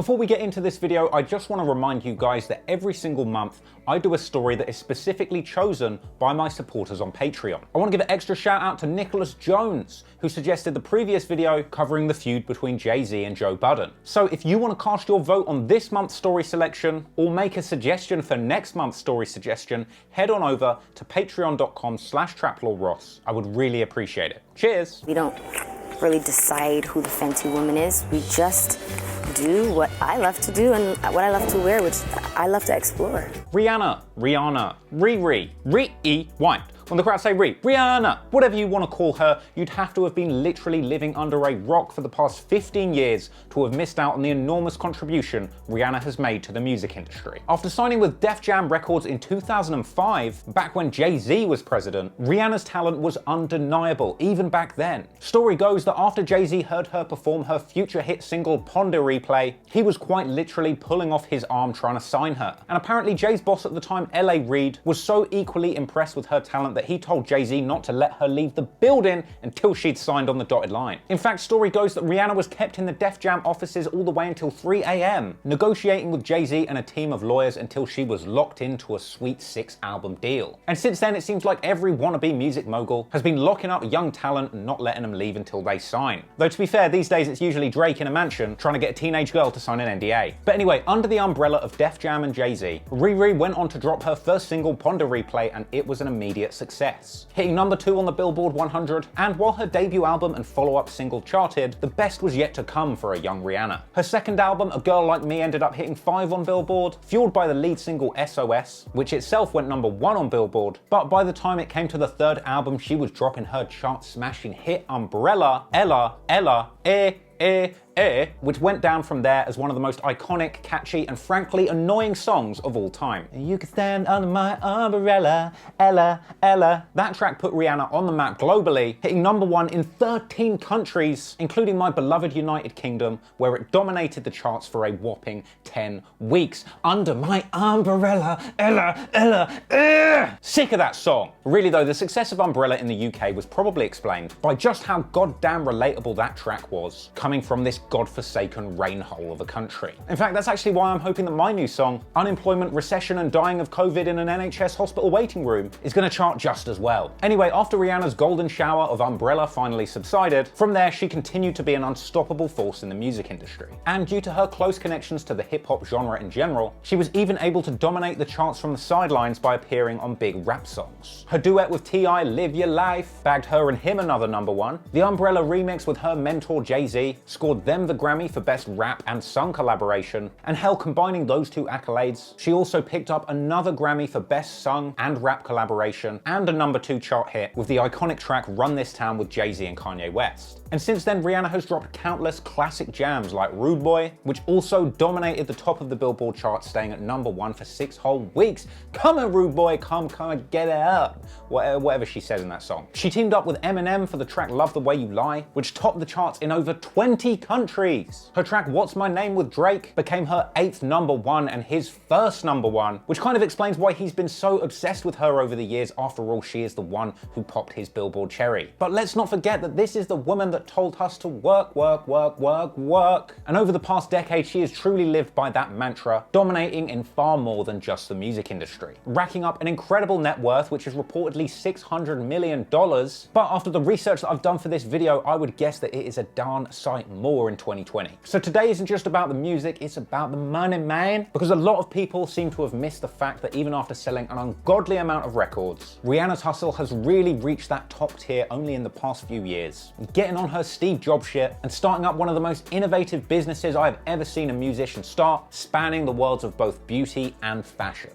Before we get into this video, I just want to remind you guys that every single month I do a story that is specifically chosen by my supporters on Patreon. I want to give an extra shout out to Nicholas Jones, who suggested the previous video covering the feud between Jay-Z and Joe Budden. So if you want to cast your vote on this month's story selection or make a suggestion for next month's story suggestion, head on over to patreon.com/traplawross. I would really appreciate it. Cheers! We don't really decide who the Fenty woman is. We just do what I love to do and what I love to wear, which I love to explore. Rihanna, rewind. When the crowd say Rihanna, whatever you want to call her, you'd have to have been literally living under a rock for the past 15 years to have missed out on the enormous contribution Rihanna has made to the music industry. After signing with Def Jam Records in 2005, back when Jay-Z was president, Rihanna's talent was undeniable, even back then. Story goes that after Jay-Z heard her perform her future hit single Ponder Replay, he was quite literally pulling off his arm trying to sign her. And apparently Jay's boss at the time, L.A. Reid, was so equally impressed with her talent that he told Jay-Z not to let her leave the building until she'd signed on the dotted line. In fact, story goes that Rihanna was kept in the Def Jam offices all the way until 3 a.m, negotiating with Jay-Z and a team of lawyers until she was locked into a sweet 6-album deal. And since then, it seems like every wannabe music mogul has been locking up young talent and not letting them leave until they sign. Though to be fair, these days it's usually Drake in a mansion trying to get a teenage girl to sign an NDA. But anyway, under the umbrella of Def Jam and Jay-Z, Riri went on to drop her first single Ponder Replay, and it was an immediate success, hitting number 2 on the Billboard 100, and while her debut album and follow-up single charted, the best was yet to come for a young Rihanna. Her second album, A Girl Like Me, ended up hitting 5 on Billboard, fueled by the lead single SOS, which itself went number 1 on Billboard, but by the time it came to the third album, she was dropping her chart-smashing hit Umbrella, which went down from there as one of the most iconic, catchy, and frankly annoying songs of all time. You can stand under my umbrella, Ella. That track put Rihanna on the map globally, hitting number 1 in 13 countries, including my beloved United Kingdom, where it dominated the charts for a whopping 10 weeks. Under my umbrella, Ella. Sick of that song. Really though, the success of Umbrella in the UK was probably explained by just how goddamn relatable that track was, coming from this godforsaken rainhole of a country. In fact, that's actually why I'm hoping that my new song, Unemployment, Recession and Dying of COVID in an NHS Hospital Waiting Room, is going to chart just as well. Anyway, after Rihanna's golden shower of Umbrella finally subsided, from there she continued to be an unstoppable force in the music industry. And due to her close connections to the hip-hop genre in general, she was even able to dominate the charts from the sidelines by appearing on big rap songs. Her duet with T.I., Live Your Life, bagged her and him another number 1. The Umbrella remix with her mentor Jay-Z scored them the Grammy for Best Rap and Sung Collaboration, and hell, combining those 2 accolades, she also picked up another Grammy for Best Sung and Rap Collaboration and a number 2 chart hit with the iconic track Run This Town with Jay-Z and Kanye West. And since then, Rihanna has dropped countless classic jams like Rude Boy, which also dominated the top of the Billboard chart, staying at number 1 for 6 whole weeks. Come on, Rude Boy, come and get it up. Whatever she says in that song. She teamed up with Eminem for the track Love the Way You Lie, which topped the charts in over 20 countries. Her track What's My Name with Drake became her 8th number 1 and his first number 1, which kind of explains why he's been so obsessed with her over the years. After all, she is the one who popped his Billboard cherry. But let's not forget that this is the woman that told us to work. And over the past decade, she has truly lived by that mantra, dominating in far more than just the music industry, racking up an incredible net worth, which is reportedly $600 million. But after the research that I've done for this video, I would guess that it is a darn sight more in 2020. So today isn't just about the music, it's about the money, man. Because a lot of people seem to have missed the fact that even after selling an ungodly amount of records, Rihanna's hustle has really reached that top tier only in the past few years, getting on her Steve Jobs shit and starting up one of the most innovative businesses I've ever seen a musician start, spanning the worlds of both beauty and fashion.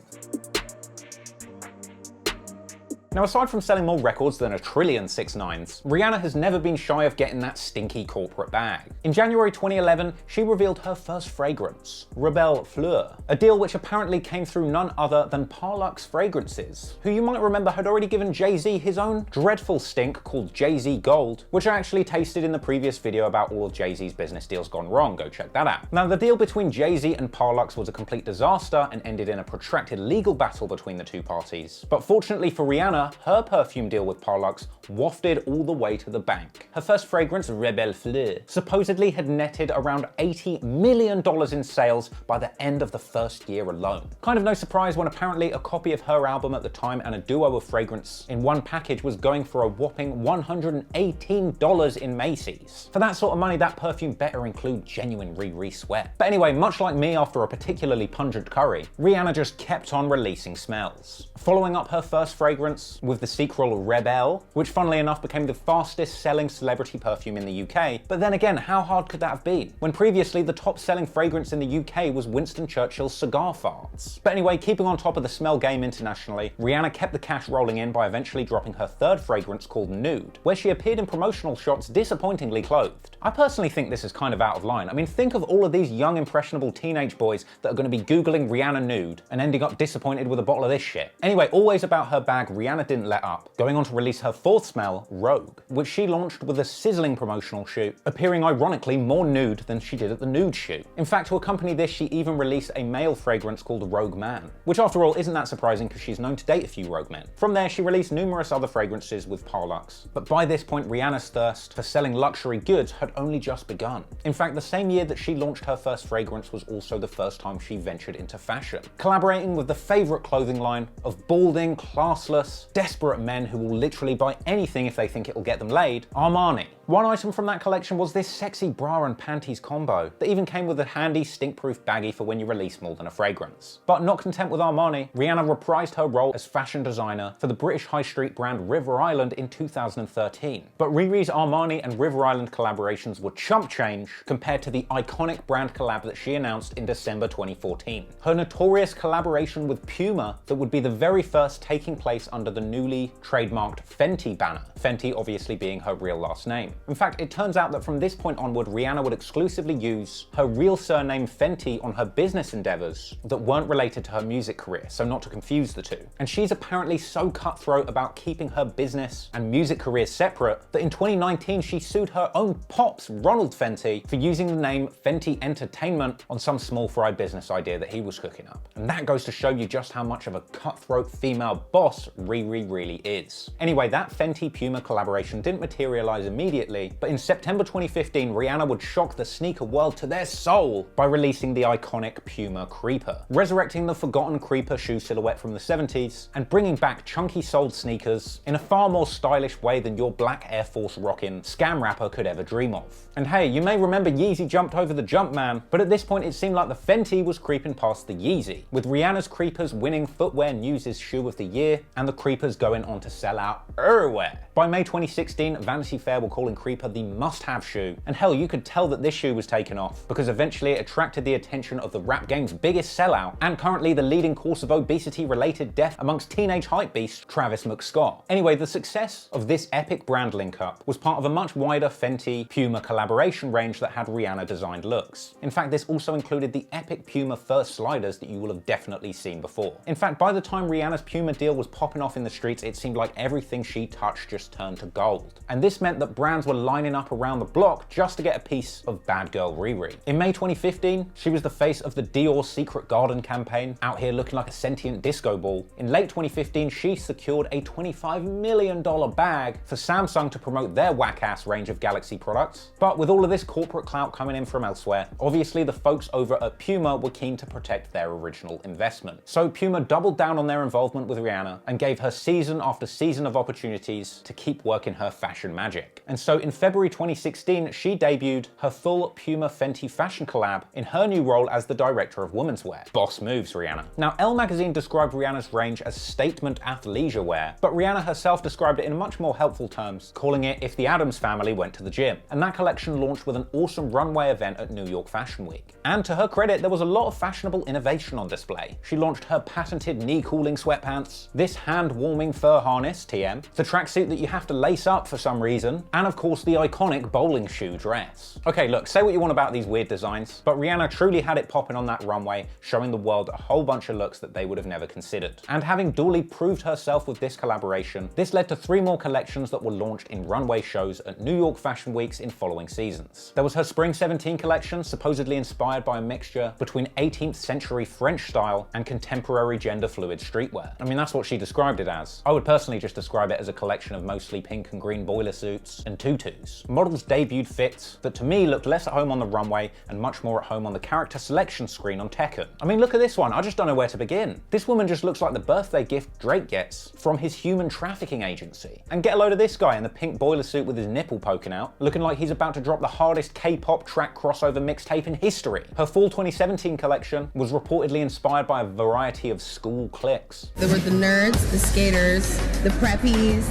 Now, aside from selling more records than a trillion 6ix9ines, Rihanna has never been shy of getting that stinky corporate bag. In January 2011, she revealed her first fragrance, Rebelle Fleur, a deal which apparently came through none other than Parlux Fragrances, who you might remember had already given Jay-Z his own dreadful stink called Jay-Z Gold, which I actually tasted in the previous video about all of Jay-Z's business deals gone wrong. Go check that out. Now, the deal between Jay-Z and Parlux was a complete disaster and ended in a protracted legal battle between the two parties. But fortunately for Rihanna, Rihanna, her perfume deal with Parlux wafted all the way to the bank. Her first fragrance, Rebelle Fleur, supposedly had netted around $80 million in sales by the end of the first year alone. Kind of no surprise when apparently a copy of her album at the time and a duo of fragrance in one package was going for a whopping $118 in Macy's. For that sort of money, that perfume better include genuine Riri sweat. But anyway, much like me after a particularly pungent curry, Rihanna just kept on releasing smells. Following up her first fragrance with the sequel Rebelle, which funnily enough became the fastest selling celebrity perfume in the UK. But then again, how hard could that have been? When previously the top selling fragrance in the UK was Winston Churchill's cigar farts. But anyway, keeping on top of the smell game internationally, Rihanna kept the cash rolling in by eventually dropping her third fragrance called Nude, where she appeared in promotional shots disappointingly clothed. I personally think this is kind of out of line. I mean, think of all of these young impressionable teenage boys that are going to be Googling Rihanna Nude and ending up disappointed with a bottle of this shit. Anyway, always about her bag, Rihanna didn't let up, going on to release her fourth smell, Rogue, which she launched with a sizzling promotional shoot, appearing ironically more nude than she did at the nude shoot. In fact, to accompany this, she even released a male fragrance called Rogue Man, which after all isn't that surprising because she's known to date a few rogue men. From there, she released numerous other fragrances with Parlux, but by this point, Rihanna's thirst for selling luxury goods had only just begun. In fact, the same year that she launched her first fragrance was also the first time she ventured into fashion, collaborating with the favorite clothing line of balding, classless, desperate men who will literally buy anything if they think it'll get them laid, Armani. One item from that collection was this sexy bra and panties combo that even came with a handy stink-proof baggie for when you release more than a fragrance. But not content with Armani, Rihanna reprised her role as fashion designer for the British high street brand River Island in 2013. But Riri's Armani and River Island collaborations were chump change compared to the iconic brand collab that she announced in December 2014. Her notorious collaboration with Puma that would be the very first taking place under the newly trademarked Fenty banner, Fenty obviously being her real last name. In fact, it turns out that from this point onward, Rihanna would exclusively use her real surname Fenty on her business endeavors that weren't related to her music career, so not to confuse the two. And she's apparently so cutthroat about keeping her business and music career separate that in 2019 she sued her own pops, Ronald Fenty, for using the name Fenty Entertainment on some small fry business idea that he was cooking up. And that goes to show you just how much of a cutthroat female boss Riri really is. Anyway, that Fenty Puma collaboration didn't materialize immediately, but in September 2015, Rihanna would shock the sneaker world to their soul by releasing the iconic Puma Creeper, resurrecting the forgotten Creeper shoe silhouette from the 70s and bringing back chunky soled sneakers in a far more stylish way than your black Air Force rockin' scam rapper could ever dream of. And hey, you may remember Yeezy jumped over the Jumpman, but at this point it seemed like the Fenty was creeping past the Yeezy, with Rihanna's Creepers winning Footwear News' Shoe of the Year and the Creepers going on to sell out everywhere. By May 2016, Vanity Fair were calling Creeper the must-have shoe, and hell, you could tell that this shoe was taken off because eventually it attracted the attention of the rap game's biggest sellout and currently the leading cause of obesity-related death amongst teenage hypebeast Travis McScott. Anyway, the success of this epic brand link-up was part of a much wider Fenty Puma collaboration range that had Rihanna-designed looks. In fact, this also included the epic Puma fur sliders that you will have definitely seen before. In fact, by the time Rihanna's Puma deal was popping off in the streets, it seemed like everything she touched just turned to gold. And this meant that brands were lining up around the block just to get a piece of bad girl Riri. In May 2015, she was the face of the Dior Secret Garden campaign, out here looking like a sentient disco ball. In late 2015, she secured a $25 million bag for Samsung to promote their whack-ass range of Galaxy products. But with all of this corporate clout coming in from elsewhere, obviously the folks over at Puma were keen to protect their original investment. So Puma doubled down on their involvement with Rihanna and gave her season after season of opportunities to keep working her fashion magic. And so in February 2016, she debuted her full Puma Fenty fashion collab in her new role as the director of women's wear. Boss moves, Rihanna. Now, Elle magazine described Rihanna's range as statement athleisure wear, but Rihanna herself described it in much more helpful terms, calling it if the Addams family went to the gym. And that collection launched with an awesome runway event at New York Fashion Week. And to her credit, there was a lot of fashionable innovation on display. She launched her patented knee-cooling sweatpants, this hand-warming fur harness, TM, the tracksuit that you have to lace up for some reason, and of course the iconic bowling shoe dress. Okay, look, say what you want about these weird designs, but Rihanna truly had it popping on that runway, showing the world a whole bunch of looks that they would have never considered. And having duly proved herself with this collaboration, this led to 3 more collections that were launched in runway shows at New York Fashion Weeks in following seasons. There was her Spring 17 collection, supposedly inspired by a mixture between 18th century French style and contemporary gender fluid streetwear. I mean, that's what she described it as. I would personally just describe it as a collection of mostly pink and green boiler suits and tutus. Models debuted fits that to me looked less at home on the runway and much more at home on the character selection screen on Tekken. I mean, look at this one, I just don't know where to begin. This woman just looks like the birthday gift Drake gets from his human trafficking agency. And get a load of this guy in the pink boiler suit with his nipple poking out, looking like he's about to drop the hardest K-pop track crossover mixtape in history. Her fall 2017 collection was reportedly inspired by a variety of school cliques. There were the nerds, the skaters, the preppies,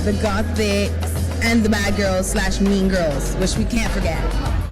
the gothics, and the bad girls / mean girls, which we can't forget.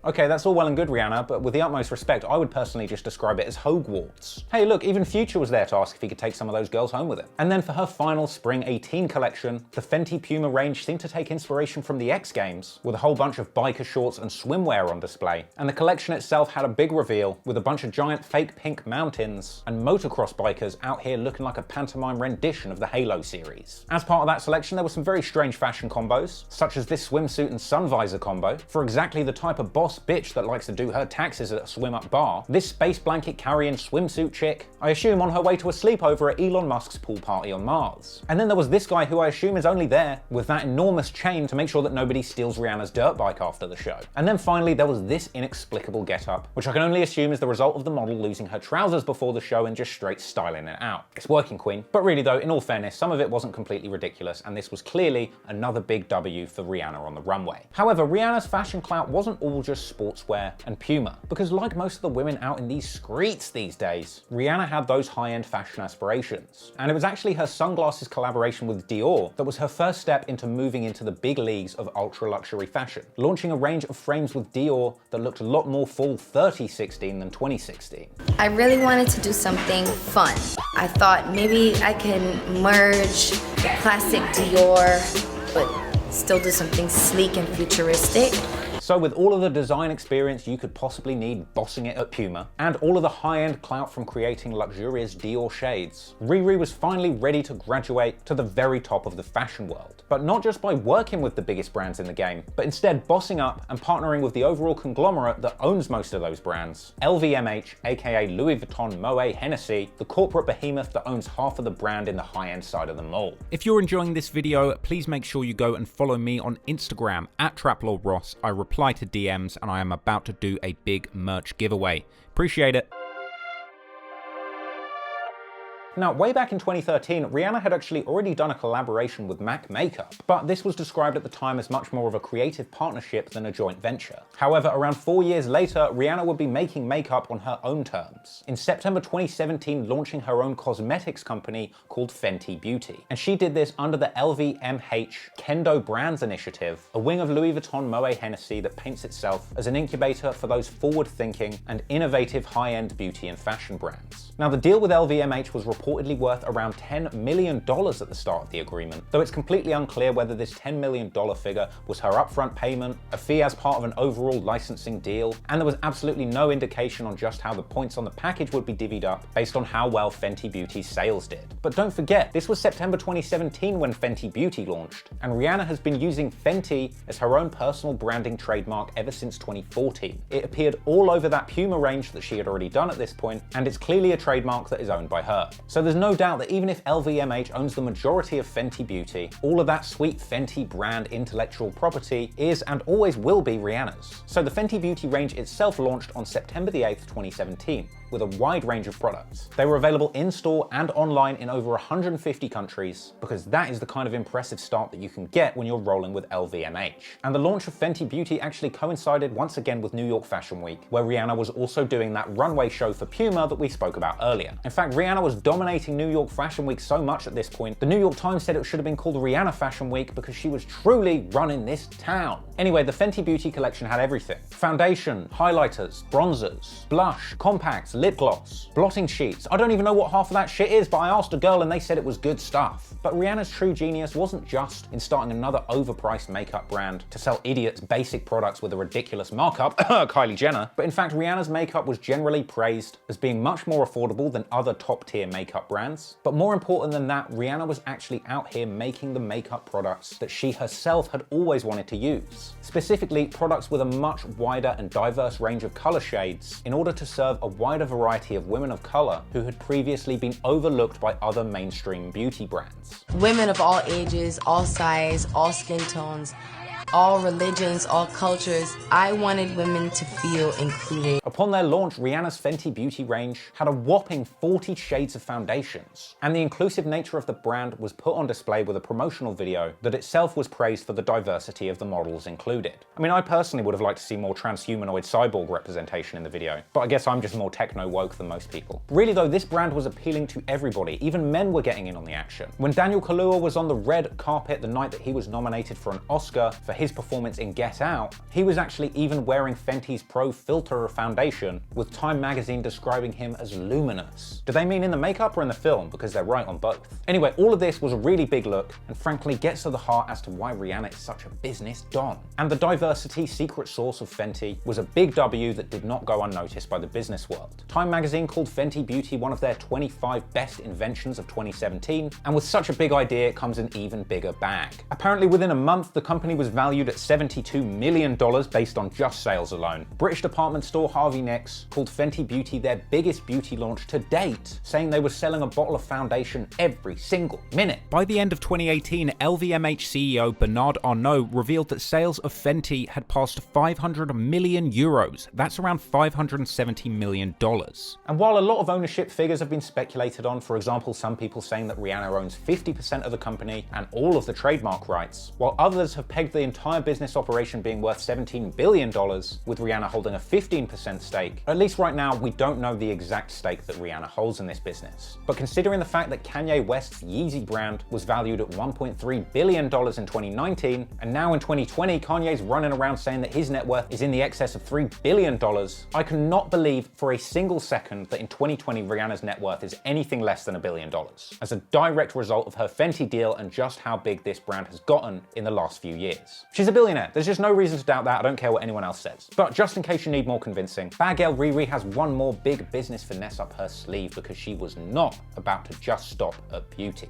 Okay, that's all well and good, Rihanna, but with the utmost respect, I would personally just describe it as Hogwarts. Hey, look, even Future was there to ask if he could take some of those girls home with him. And then for her final Spring 18 collection, the Fenty Puma range seemed to take inspiration from the X Games, with a whole bunch of biker shorts and swimwear on display. And the collection itself had a big reveal, with a bunch of giant fake pink mountains and motocross bikers out here looking like a pantomime rendition of the Halo series. As part of that selection, there were some very strange fashion combos, such as this swimsuit and sun visor combo, for exactly the type of boss bitch that likes to do her taxes at a swim-up bar. This space blanket carrying swimsuit chick, I assume on her way to a sleepover at Elon Musk's pool party on Mars. And then there was this guy who I assume is only there with that enormous chain to make sure that nobody steals Rihanna's dirt bike after the show. And then finally there was this inexplicable getup, which I can only assume is the result of the model losing her trousers before the show and just straight styling it out. It's working, queen. But really though, in all fairness, some of it wasn't completely ridiculous, and this was clearly another big W for Rihanna on the runway. However, Rihanna's fashion clout wasn't all just sportswear and Puma, because like most of the women out in these streets these days, Rihanna had those high-end fashion aspirations. And it was actually her sunglasses collaboration with Dior that was her first step into moving into the big leagues of ultra-luxury fashion, launching a range of frames with Dior that looked a lot more fall 3016 than 2016. I really wanted to do something fun. I thought maybe I can merge the classic Dior, but still do something sleek and futuristic. So with all of the design experience you could possibly need bossing it at Puma, and all of the high-end clout from creating luxurious Dior shades, Riri was finally ready to graduate to the very top of the fashion world. But not just by working with the biggest brands in the game, but instead bossing up and partnering with the overall conglomerate that owns most of those brands, LVMH, aka Louis Vuitton Moet Hennessy, the corporate behemoth that owns half of the brand in the high-end side of the mall. If you're enjoying this video, please make sure you go and follow me on Instagram at TrapLordRoss. I reply to DMs and I am about to do a big merch giveaway. Appreciate it. Now, way back in 2013, Rihanna had actually already done a collaboration with MAC Makeup, but this was described at the time as much more of a creative partnership than a joint venture. However, around 4 years later, Rihanna would be making makeup on her own terms, in September 2017 launching her own cosmetics company called Fenty Beauty. And she did this under the LVMH Kendo Brands Initiative, a wing of Louis Vuitton Moet Hennessy that paints itself as an incubator for those forward-thinking and innovative high-end beauty and fashion brands. Now, the deal with LVMH was reportedly worth around $10 million at the start of the agreement, though it's completely unclear whether this $10 million figure was her upfront payment, a fee as part of an overall licensing deal, and there was absolutely no indication on just how the points on the package would be divvied up based on how well Fenty Beauty's sales did. But don't forget, this was September 2017 when Fenty Beauty launched, and Rihanna has been using Fenty as her own personal branding trademark ever since 2014. It appeared all over that Puma range that she had already done at this point, and it's clearly a trademark that is owned by her. So there's no doubt that even if LVMH owns the majority of Fenty Beauty, all of that sweet Fenty brand intellectual property is and always will be Rihanna's. So the Fenty Beauty range itself launched on September the 8th, 2017, with a wide range of products. They were available in-store and online in over 150 countries, because that is the kind of impressive start that you can get when you're rolling with LVMH. And the launch of Fenty Beauty actually coincided once again with New York Fashion Week, where Rihanna was also doing that runway show for Puma that we spoke about earlier. In fact, Rihanna was dominating New York Fashion Week so much at this point, the New York Times said it should have been called Rihanna Fashion Week because she was truly running this town. Anyway, the Fenty Beauty collection had everything. Foundation, highlighters, bronzers, blush, compacts, lip gloss, blotting sheets. I don't even know what half of that shit is, but I asked a girl and they said it was good stuff. But Rihanna's true genius wasn't just in starting another overpriced makeup brand to sell idiots basic products with a ridiculous markup, Kylie Jenner, but in fact Rihanna's makeup was generally praised as being much more affordable than other top-tier makeup makeup brands. But more important than that, Rihanna was actually out here making the makeup products that she herself had always wanted to use. Specifically, products with a much wider and diverse range of color shades in order to serve a wider variety of women of color who had previously been overlooked by other mainstream beauty brands. Women of all ages, all size, all skin tones, all religions, all cultures. I wanted women to feel included. Upon their launch, Rihanna's Fenty Beauty range had a whopping 40 shades of foundations, and the inclusive nature of the brand was put on display with a promotional video that itself was praised for the diversity of the models included. I mean, I personally would have liked to see more transhumanoid cyborg representation in the video, but I guess I'm just more techno-woke than most people. Really though, this brand was appealing to everybody, even men were getting in on the action. When Daniel Kaluuya was on the red carpet the night that he was nominated for an Oscar for his performance in Get Out, he was actually even wearing Fenty's Pro Filter foundation, with Time magazine describing him as luminous. Do they mean in the makeup or in the film? Because they're right on both. Anyway, all of this was a really big look, and frankly gets to the heart as to why Rihanna is such a business don. And the diversity secret sauce of Fenty was a big W that did not go unnoticed by the business world. Time magazine called Fenty Beauty one of their 25 best inventions of 2017, and with such a big idea comes an even bigger bag. Apparently within a month, the company was valued at $72 million based on just sales alone. British department store Harvey Nicks called Fenty Beauty their biggest beauty launch to date, saying they were selling a bottle of foundation every single minute. By the end of 2018, LVMH CEO Bernard Arnault revealed that sales of Fenty had passed 500 million euros. That's around $570 million. And while a lot of ownership figures have been speculated on, for example, some people saying that Rihanna owns 50% of the company and all of the trademark rights, while others have pegged the entire business operation being worth $17 billion, with Rihanna holding a 15% stake. At least right now, we don't know the exact stake that Rihanna holds in this business. But considering the fact that Kanye West's Yeezy brand was valued at $1.3 billion in 2019, and now in 2020, Kanye's running around saying that his net worth is in the excess of $3 billion, I cannot believe for a single second that in 2020, Rihanna's net worth is anything less than $1 billion, as a direct result of her Fenty deal and just how big this brand has gotten in the last few years. She's a billionaire. There's just no reason to doubt that. I don't care what anyone else says. But just in case you need more convincing, Bad Girl Riri has one more big business finesse up her sleeve, because she was not about to just stop at beauty.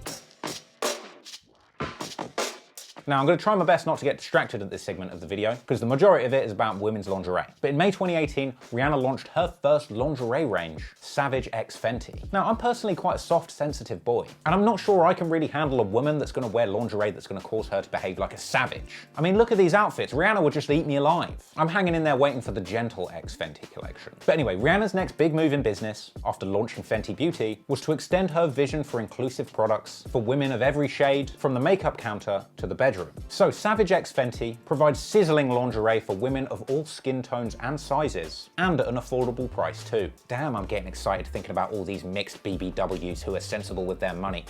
Now, I'm going to try my best not to get distracted at this segment of the video, because the majority of it is about women's lingerie. But in May 2018, Rihanna launched her first lingerie range, Savage X Fenty. Now, I'm personally quite a soft, sensitive boy, and I'm not sure I can really handle a woman that's going to wear lingerie that's going to cause her to behave like a savage. I mean, look at these outfits. Rihanna would just eat me alive. I'm hanging in there waiting for the gentle X Fenty collection. But anyway, Rihanna's next big move in business, after launching Fenty Beauty, was to extend her vision for inclusive products for women of every shade, from the makeup counter to the bedroom. So Savage X Fenty provides sizzling lingerie for women of all skin tones and sizes, and at an affordable price too. Damn, I'm getting excited thinking about all these mixed BBWs who are sensible with their money.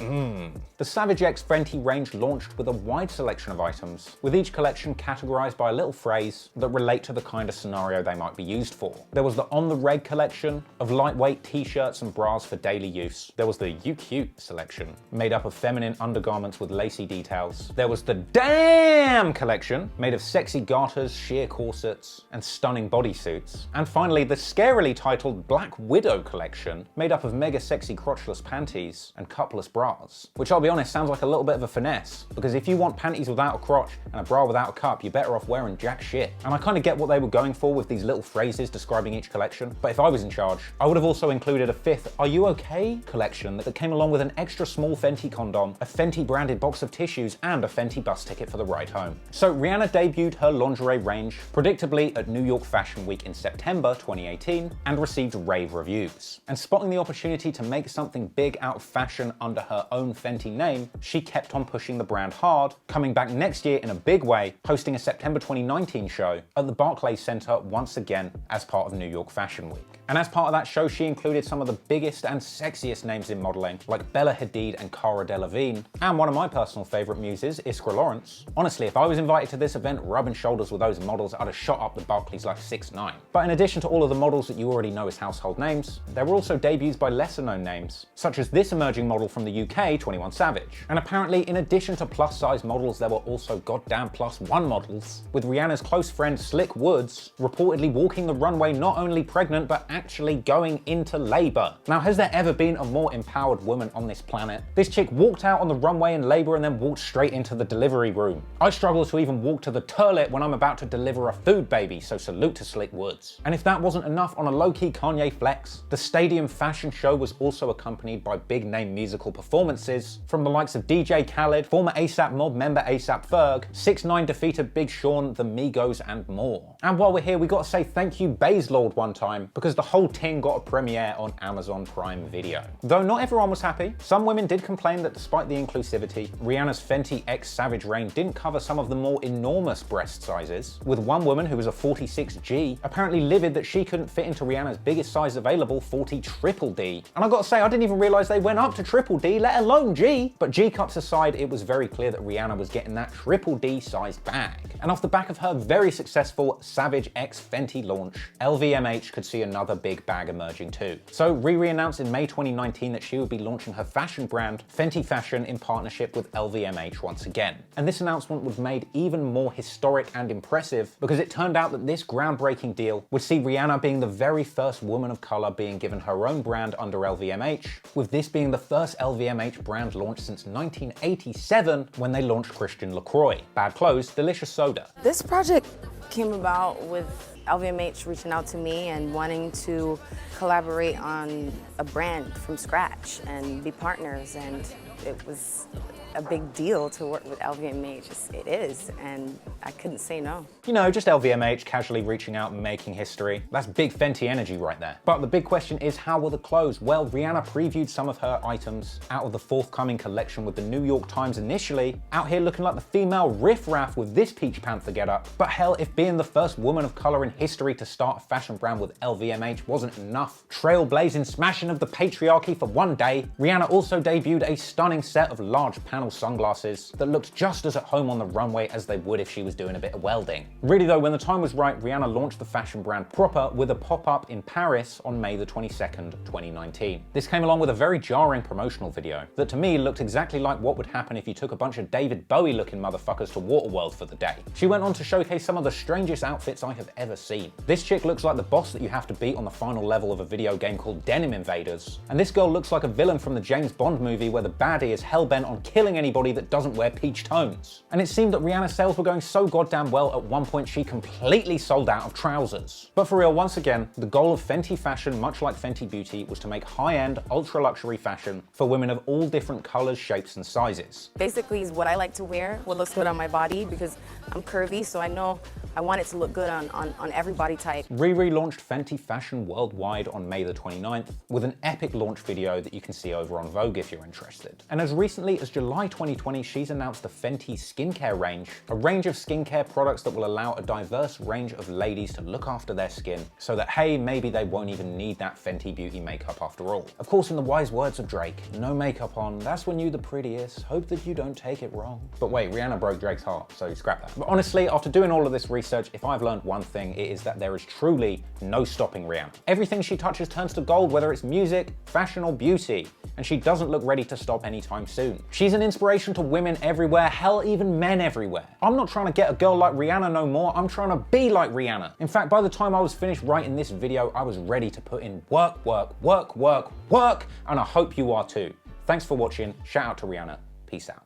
The Savage X Fenty range launched with a wide selection of items, with each collection categorized by a little phrase that relate to the kind of scenario they might be used for. There was the On the Reg collection of lightweight t-shirts and bras for daily use. There was the You Cute selection, made up of feminine undergarments with lacy details. There was the Damn collection, made of sexy garters, sheer corsets, and stunning bodysuits. And finally, the scarily titled Black Widow collection, made up of mega sexy crotchless panties and cupless bras. Which, I'll be honest, sounds like a little bit of a finesse, because if you want panties without a crotch and a bra without a cup, you're better off wearing jack shit. And I kind of get what they were going for with these little phrases describing each collection, but if I was in charge, I would have also included a fifth Are You Okay collection that came along with an extra small Fenty condom, a Fenty branded box of tissues, and a Fenty bus ticket for the ride home. So Rihanna debuted her lingerie range, predictably at New York Fashion Week in September 2018, and received rave reviews. And spotting the opportunity to make something big out of fashion under her own Fenty name, she kept on pushing the brand hard, coming back next year in a big way, hosting a September 2019 show at the Barclays Center once again as part of New York Fashion Week. And as part of that show, she included some of the biggest and sexiest names in modeling, like Bella Hadid and Cara Delevingne, and one of my personal favorite muses, Iskra Lawrence. Honestly, if I was invited to this event rubbing shoulders with those models, I'd have shot up the Barclays like 6'9". But in addition to all of the models that you already know as household names, there were also debuts by lesser known names, such as this emerging model from the UK, 21 Savage. And apparently, in addition to plus size models, there were also goddamn +1 models, with Rihanna's close friend Slick Woods reportedly walking the runway not only pregnant, but actually going into labor. Now, has there ever been a more empowered woman on this planet? This chick walked out on the runway in labor and then walked straight into the delivery room. I struggle to even walk to the toilet when I'm about to deliver a food baby, so salute to Slick Woods. And if that wasn't enough on a low-key Kanye flex, the stadium fashion show was also accompanied by big-name musical performances from the likes of DJ Khaled, former ASAP Mob member ASAP Ferg, 6ix9ine defeated Big Sean, the Migos, and more. And while we're here, we gotta say thank you Baselord one time, because the whole ting got a premiere on Amazon Prime Video. Though not everyone was happy, some women did complain that despite the inclusivity, Rihanna's Fenty X Savage range didn't cover some of the more enormous breast sizes, with one woman who was a 46G apparently livid that she couldn't fit into Rihanna's biggest size available, 40 Triple D. And I gotta say, I didn't even realize they went up to Triple D, let alone G. But G cups aside, it was very clear that Rihanna was getting that Triple D sized bag. And off the back of her very successful Savage X Fenty launch, LVMH could see another big bag emerging too. So Riri announced in May 2019 that she would be launching her fashion brand, Fenty Fashion, in partnership with LVMH once again. And this announcement was made even more historic and impressive because it turned out that this groundbreaking deal would see Rihanna being the very first woman of color being given her own brand under LVMH, with this being the first LVMH brand launch since 1987 when they launched Christian LaCroix. Bad clothes, delicious soda. This project came about with LVMH reaching out to me and wanting to collaborate on a brand from scratch and be partners, and it was a big deal to work with LVMH. It is, and I couldn't say no. You know, just LVMH casually reaching out and making history. That's big Fenty energy right there. But the big question is, how will the clothes? Well, Rihanna previewed some of her items out of the forthcoming collection with the New York Times initially, out here looking like the female riffraff with this Peach Panther getup. But hell, if being the first woman of color in history to start a fashion brand with LVMH wasn't enough, trailblazing smashing of the patriarchy for one day, Rihanna also debuted a stunning set of large panel sunglasses that looked just as at home on the runway as they would if she was doing a bit of welding. Really though, when the time was right, Rihanna launched the fashion brand proper with a pop-up in Paris on May the 22nd, 2019. This came along with a very jarring promotional video that to me looked exactly like what would happen if you took a bunch of David Bowie looking motherfuckers to Waterworld for the day. She went on to showcase some of the strangest outfits I have ever seen. This chick looks like the boss that you have to beat on the final level of a video game called Denim Invaders. And this girl looks like a villain from the James Bond movie where the baddie is hell-bent on killing anybody that doesn't wear peach tones. And it seemed that Rihanna's sales were going so goddamn well, at one point she completely sold out of trousers. But for real, once again, the goal of Fenty Fashion, much like Fenty Beauty, was to make high-end, ultra-luxury fashion for women of all different colors, shapes, and sizes. Basically, is what I like to wear, what looks good on my body, because I'm curvy, so I know I want it to look good on every body type. Riri launched Fenty Fashion worldwide on May the 29th with an epic launch video that you can see over on Vogue if you're interested. And as recently as July 2020, she's announced the Fenty skincare range, a range of skincare products that will allow a diverse range of ladies to look after their skin so that, hey, maybe they won't even need that Fenty Beauty makeup after all. Of course, in the wise words of Drake, no makeup on, that's when you the prettiest, hope that you don't take it wrong. But wait, Rihanna broke Drake's heart, so scrap that. But honestly, after doing all of this research, if I've learned one thing, it is that there is truly no stopping Rihanna. Everything she touches turns to gold, whether it's music, fashion, or beauty, and she doesn't look ready to stop anytime soon. She's an inspiration to women everywhere, hell, even men everywhere. I'm not trying to get a girl like Rihanna no more, I'm trying to be like Rihanna. In fact, by the time I was finished writing this video, I was ready to put in work, work, work, work, work, and I hope you are too. Thanks for watching, shout out to Rihanna, peace out.